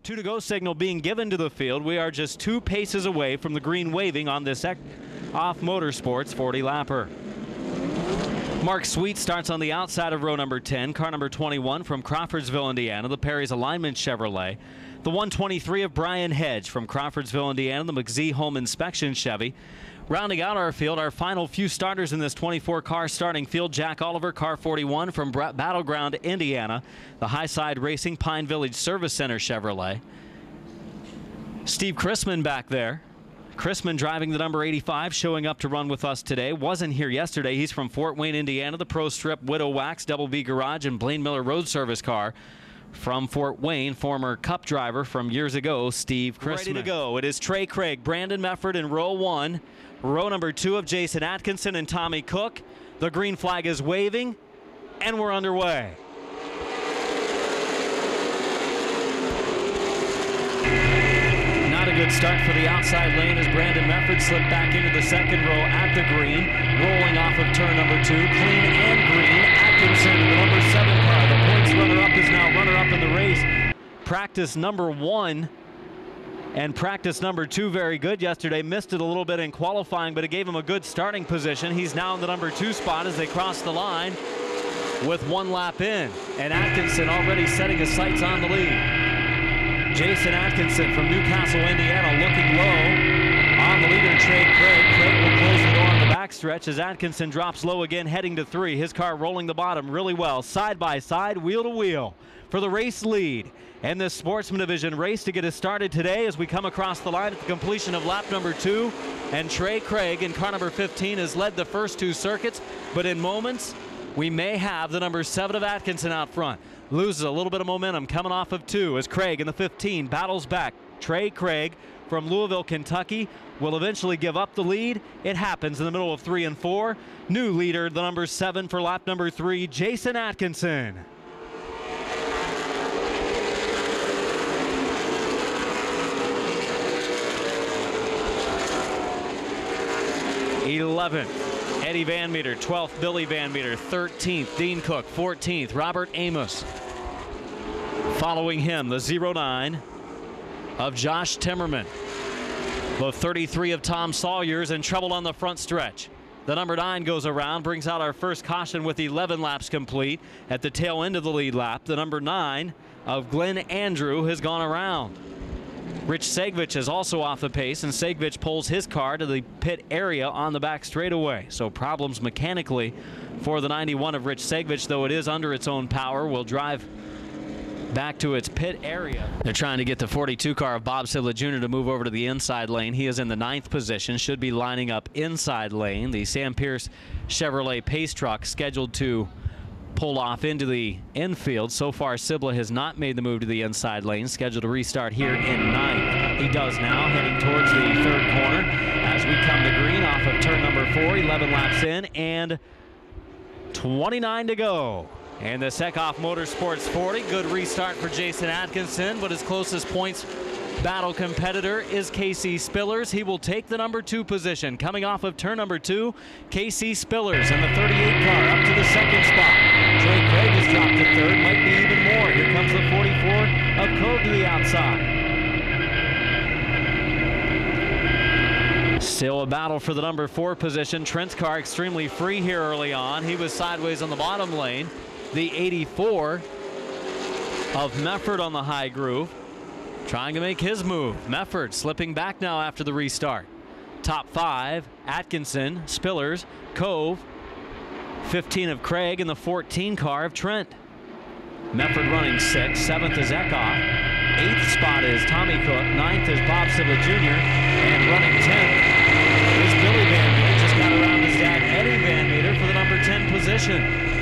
2 to go signal being given to the field. We are just 2 paces away from the green waving on this Ecoff Motorsports 40-lapper. Mark Sweet starts on the outside of row number 10, car number 21 from Crawfordsville, Indiana, the Perry's Alignment Chevrolet. The 123 of Brian Hedge from Crawfordsville, Indiana, the McZee Home Inspection Chevy. Rounding out our field, our final few starters in this 24-car starting field, Jack Oliver, car 41 from Battleground, Indiana, the Highside Racing Pine Village Service Center Chevrolet. Steve Chrisman back there. Chrisman driving the number 85, showing up to run with us today. Wasn't here yesterday. He's from Fort Wayne, Indiana, the Pro Strip Widow Wax Double B Garage and Blaine Miller Road Service car. From Fort Wayne, former Cup driver from years ago, Steve Chrisman. Ready to go. It is Trey Craig, Brandon Mefford in row 1. Row number 2 of Jason Atkinson and Tommy Cook. The green flag is waving, and we're underway. Not a good start for the outside lane as Brandon Mefford slipped back into the second row at the green, rolling off of turn number 2. Clean and green. Atkinson, the number 7 car. The points runner-up is now runner-up in the race. Practice number 1 and practice number 2 very good yesterday. Missed it a little bit in qualifying, but it gave him a good starting position. He's now in the number 2 spot as they cross the line with 1 lap in. And Atkinson already setting his sights on the lead. Jason Atkinson from Newcastle, Indiana, looking low on the leader, Trey Craig. Craig will close the door on the backstretch as Atkinson drops low again, heading to 3. His car rolling the bottom really well, side by side, wheel to wheel for the race lead. And this Sportsman Division race to get us started today as we come across the line at the completion of lap number 2. And Trey Craig in car number 15 has led the first 2 circuits, but in moments we may have the number 7 of Atkinson out front. Loses a little bit of momentum coming off of 2 as Craig in the 15 battles back. Trey Craig from Louisville, Kentucky will eventually give up the lead. It happens in the middle of 3 and 4. New leader, the number 7 for lap number 3, Jason Atkinson. Eddie Van Meter, 12th Billy Van Meter, 13th Dean Cook, 14th Robert Amos. Following him, the 09 of Josh Timmerman. The 33 of Tom Sawyer's in trouble on the front stretch. The number 9 goes around, brings out our first caution with 11 laps complete. At the tail end of the lead lap, the number 9 of Glenn Andrew has gone around. Rich Segvich is also off the pace, and Segvich pulls his car to the pit area on the back straightaway. So problems mechanically for the 91 of Rich Segvich, though it is under its own power, will drive back to its pit area. They're trying to get the 42 car of Bob Siblet Jr. to move over to the inside lane. He is in the 9th position, should be lining up inside lane. The Sam Pierce Chevrolet Pace truck scheduled to pull off into the infield. So far, Siblet has not made the move to the inside lane, scheduled to restart here in 9th. He does now, heading towards the 3rd corner as we come to green off of turn number 4, 11 laps in, and 29 to go. And the Ecoff Motorsports 40, good restart for Jason Atkinson, but his closest points battle competitor is Casey Spillers. He will take the number 2 position. Coming off of turn number 2, Casey Spillers in the 38 car up to the 2nd spot. Trey Craig has dropped to 3rd, might be even more. Here comes the 44 of Cove to the outside. Still a battle for the number 4 position. Trent's car extremely free here early on. He was sideways on the bottom lane. The 84 of Mefford on the high groove, trying to make his move. Mefford slipping back now after the restart. Top 5, Atkinson, Spillers, Cove, 15 of Craig, and the 14 car of Trent. Mefford running 6th, 7th is Ecoff, 8th spot is Tommy Cook, 9th is Bob Siblet Jr., and running 10th is Billy Van Meter. Just got around his dad, Eddie Van Meter, for the number 10 position.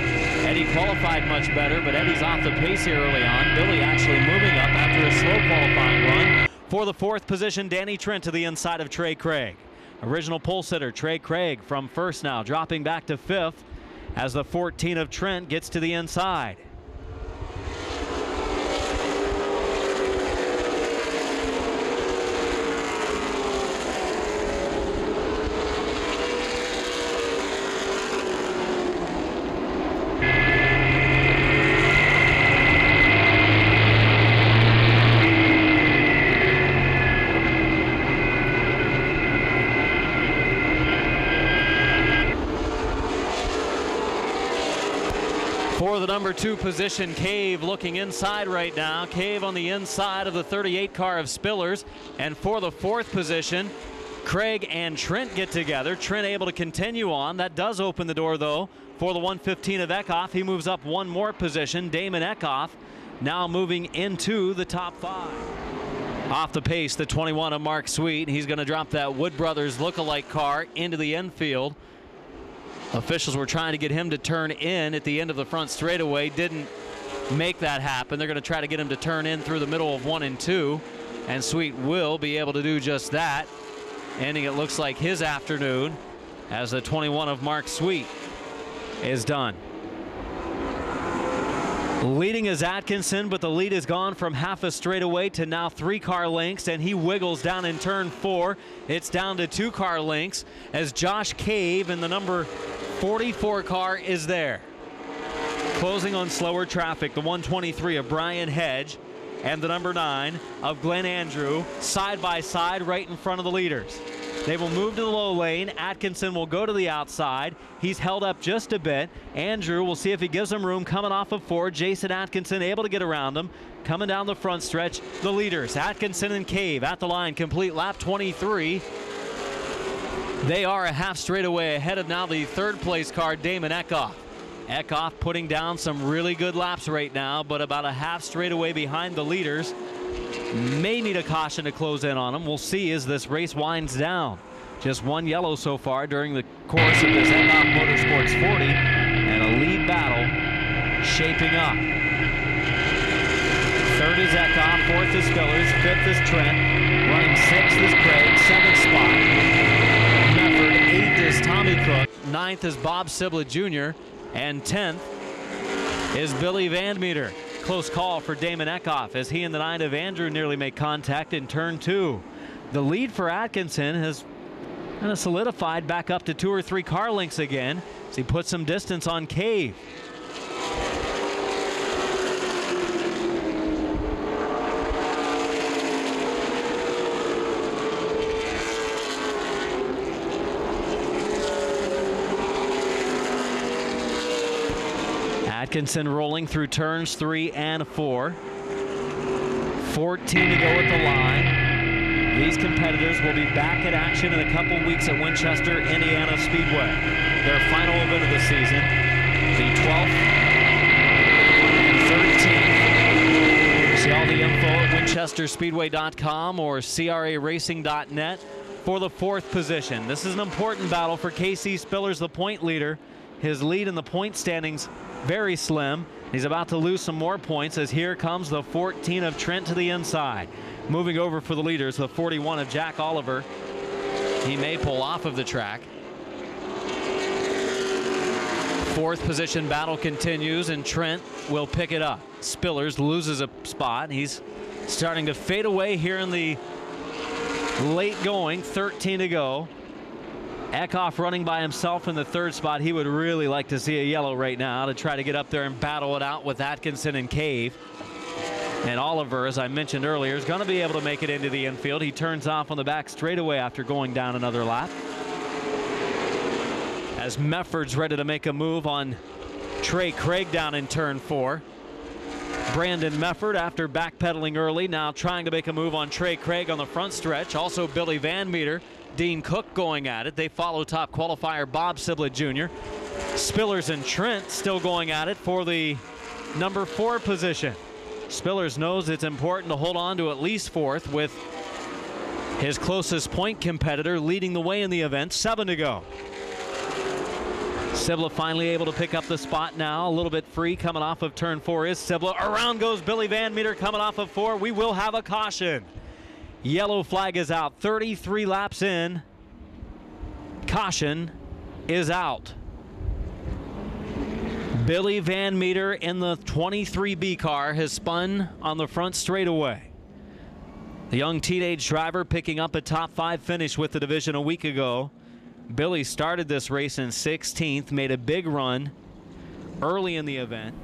Eddie qualified much better, but Eddie's off the pace here early on. Billy actually moving up after a slow qualifying run. For the 4th position, Danny Trent to the inside of Trey Craig. Original pole sitter, Trey Craig from 1st now, dropping back to 5th as the 14 of Trent gets to the inside. For the number 2 position, Cave looking inside right now. Cave on the inside of the 38 car of Spillers. And for the 4th position, Craig and Trent get together. Trent able to continue on. That does open the door, though, for the 115 of Ecoff. He moves up one more position. Damon Ecoff now moving into the top 5. Off the pace, the 21 of Mark Sweet. He's going to drop that Wood Brothers look-alike car into the infield. Officials were trying to get him to turn in at the end of the front straightaway. Didn't make that happen. They're going to try to get him to turn in through the middle of 1 and 2. And Sweet will be able to do just that. Ending, it looks like, his afternoon as the 21 of Mark Sweet is done. Leading is Atkinson, but the lead has gone from half a straightaway to now 3 car lengths, and he wiggles down in turn 4. It's down to 2 car lengths as Josh Cave in the number 44 car is there. Closing on slower traffic, the 123 of Brian Hedge and the number 9 of Glenn Andrew side by side right in front of the leaders. They will move to the low lane. Atkinson will go to the outside. He's held up just a bit. Andrew will see if he gives him room coming off of 4. Jason Atkinson able to get around him. Coming down the front stretch, the leaders, Atkinson and Cave at the line, complete lap 23. They are a half straightaway ahead of now the 3rd place car, Damon Ecoff. Ecoff putting down some really good laps right now, but about a half straightaway behind the leaders. May need a caution to close in on them. We'll see as this race winds down. Just 1 yellow so far during the course of this Ecoff Motorsports 40, and a lead battle shaping up. 3rd is Ecoff, 4th is Spillers, 5th is Trent, running 6th is Craig, 7th spot Mefford, 8th is Tommy Cook, 9th is Bob Siblet Jr., and 10th is Billy Van Meter. Close call for Damon Ecoff as he and the 9 of Andrew nearly make contact in turn 2. The lead for Atkinson has kind of solidified back up to 2 or 3 car lengths again as he puts some distance on Cave. Atkinson rolling through turns 3 and 4. 14 to go at the line. These competitors will be back in action in a couple weeks at Winchester, Indiana Speedway. Their final event of the season, the 12th and 13th. See all the info at winchesterspeedway.com or craracing.net for the 4th position. This is an important battle for KC Spillers, the point leader. His lead in the point standings very slim. He's about to lose some more points as here comes the 14 of Trent to the inside. Moving over for the leaders, the 41 of Jack Oliver. He may pull off of the track. 4th position battle continues, and Trent will pick it up. Spillers loses a spot. He's starting to fade away here in the late going. 13 to go. Ecoff running by himself in the 3rd spot. He would really like to see a yellow right now to try to get up there and battle it out with Atkinson and Cave. And Oliver, as I mentioned earlier, is going to be able to make it into the infield. He turns off on the back straightaway after going down another lap. As Mefford's ready to make a move on Trey Craig down in turn 4. Brandon Mefford, after backpedaling early, now trying to make a move on Trey Craig on the front stretch. Also Billy Van Meter, Dean Cook going at it. They follow top qualifier Bob Siblet Jr. Spillers and Trent still going at it for the number 4 position. Spillers knows it's important to hold on to at least 4th with his closest point competitor leading the way in the event. 7 to go. Siblet finally able to pick up the spot now. A little bit free coming off of turn 4 is Siblet. Around goes Billy Van Meter coming off of 4. We will have a caution. Yellow flag is out. 33 laps in. Caution is out. Billy Van Meter in the 23B car has spun on the front straightaway. The young teenage driver picking up a top 5 finish with the division a week ago. Billy started this race in 16th, made a big run early in the event.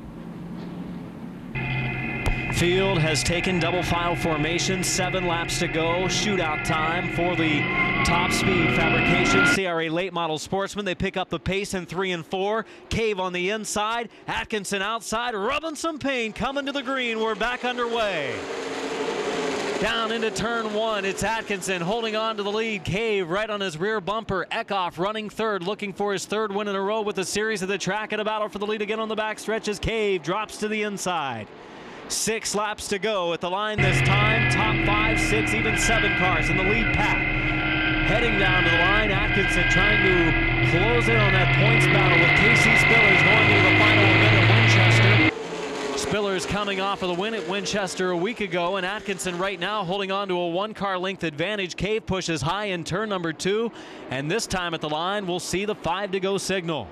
Field has taken double file formation, 7 laps to go. Shootout time for the top Speed Fabrication CRA late model Sportsman. They pick up the pace in 3 and 4. Cave on the inside, Atkinson outside, rubbing some paint, coming to the green. We're back underway. Down into turn 1, it's Atkinson holding on to the lead. Cave right on his rear bumper. Ecoff running third, looking for his 3rd win in a row with a series of the track, and a battle for the lead again on the back stretch as Cave drops to the inside. 6 laps to go at the line this time. Top 5, 6, even 7 cars in the lead pack. Heading down to the line, Atkinson trying to close in on that points battle with Casey Spillers going into the final event at Winchester. Spillers coming off of the win at Winchester a week ago, and Atkinson right now holding on to a 1-car length advantage. Cave pushes high in turn number 2, and this time at the line we'll see the 5 to go signal.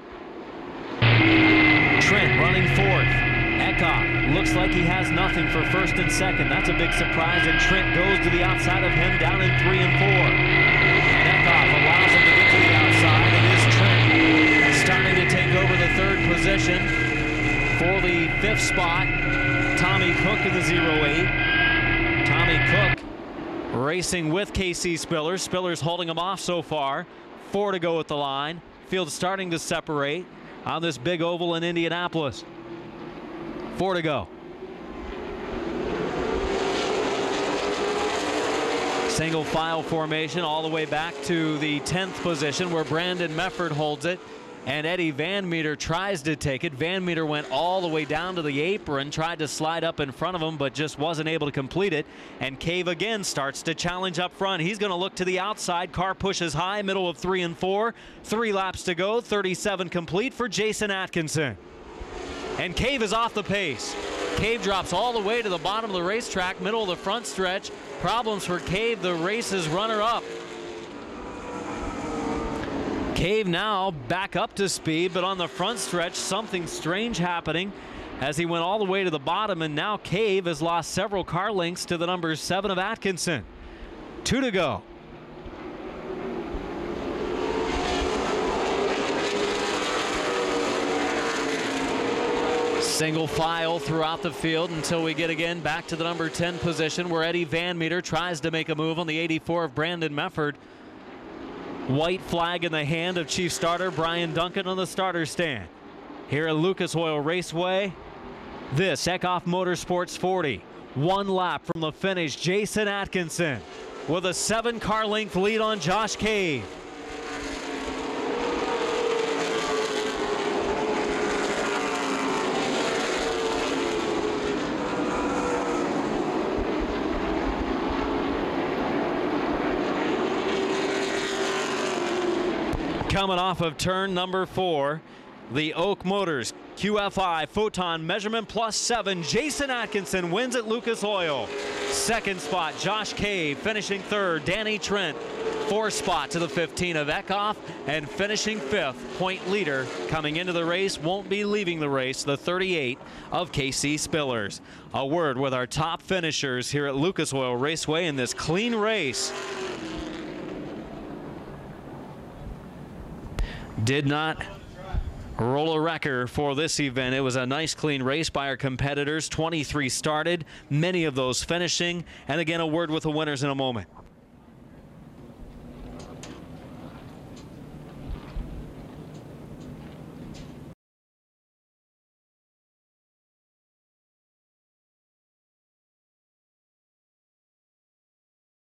Trent running 4th. Ecoff looks like he has nothing for 1st and 2nd. That's a big surprise, and Trent goes to the outside of him down in 3 and 4. And Ecoff allows him to get to the outside. It is Trent starting to take over the 3rd position for the 5th spot. Tommy Cook in the 08. Tommy Cook racing with KC Spillers. Spillers holding him off so far. 4 to go at the line. Field starting to separate on this big oval in Indianapolis. 4 to go. Single file formation all the way back to the 10th position where Brandon Mefford holds it, and Eddie Van Meter tries to take it. Van Meter went all the way down to the apron, tried to slide up in front of him, but just wasn't able to complete it. And Cave again starts to challenge up front. He's going to look to the outside. Car pushes high, middle of 3 and 4. 3 laps to go, 37 complete for Jason Atkinson. And Cave is off the pace. Cave drops all the way to the bottom of the racetrack, middle of the front stretch. Problems for Cave, the race's runner-up. Cave now back up to speed, but on the front stretch, something strange happening as he went all the way to the bottom, and now Cave has lost several car lengths to the number 7 of Atkinson. 2 to go. Single file throughout the field until we get again back to the number 10 position where Eddie Van Meter tries to make a move on the 84 of Brandon Mefford. White flag in the hand of chief starter Brian Duncan on the starter stand. Here at Lucas Oil Raceway, this Ecoff Motorsports 40. 1 lap from the finish, Jason Atkinson with a 7-car length lead on Josh Cave. Coming off of turn number 4, the Oak Motors QFI Photon Measurement Plus 7. Jason Atkinson wins at Lucas Oil. 2nd spot, Josh Cave. Finishing 3rd, Danny Trent. 4th spot to the 15 of Ecoff, and finishing 5th, point leader coming into the race, won't be leaving the race, the 38 of KC Spillers. A word with our top finishers here at Lucas Oil Raceway in this clean race. Did not roll a wrecker for this event. It was a nice clean race by our competitors. 23 started, many of those finishing. And again, a word with the winners in a moment.